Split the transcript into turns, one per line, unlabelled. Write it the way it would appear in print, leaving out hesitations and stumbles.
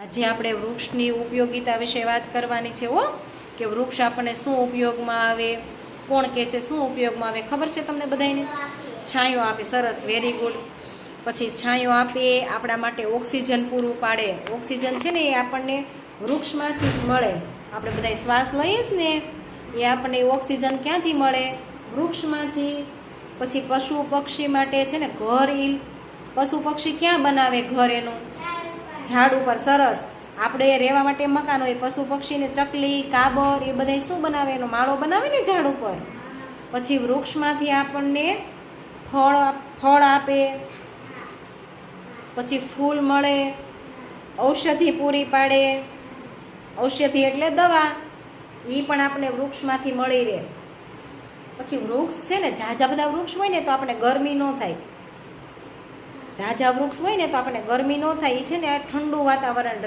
આજે આપણે વૃક્ષની ઉપયોગિતા વિશે વાત કરવાની છે હો, કે વૃક્ષ આપણને શું ઉપયોગમાં આવે, કોણ કહેશે શું ઉપયોગમાં આવે, ખબર છે તમને બધાને? છાંયો આપે, સરસ, વેરી ગુડ. પછી છાંયો આપે, આપણા માટે ઓક્સિજન પૂરું પાડે. ઓક્સિજન છે ને એ આપણને વૃક્ષમાંથી જ મળે. આપણે બધા શ્વાસ લઈએ જ ને, એ આપણને ઓક્સિજન ક્યાંથી મળે? વૃક્ષમાંથી. પછી પશુ પક્ષી માટે છે ને ઘર, પશુ પક્ષી ક્યાં બનાવે ઘર? એનું ઝાડ ઉપર. સરસ. આપણે રહેવા માટે મકાન હોય, પશુ પક્ષીને ચકલી, કાબર એ બધા શું બનાવે? એનો માળો બનાવે ને ઝાડ ઉપર. પછી વૃક્ષમાંથી આપણને ફળ આપે, પછી ફૂલ મળે, ઔષધિ પૂરી પાડે. ઔષધિ એટલે દવા, એ પણ આપણે વૃક્ષમાંથી મળી રહે. પછી વૃક્ષ છે ને, ઝાઝા બધા વૃક્ષ હોય ને તો આપણે ગરમી ન થાય. ઝાઝા વૃક્ષ હોય ને તો આપણે ગરમી ન થાય. એ છે ને ઠંડુ વાતાવરણ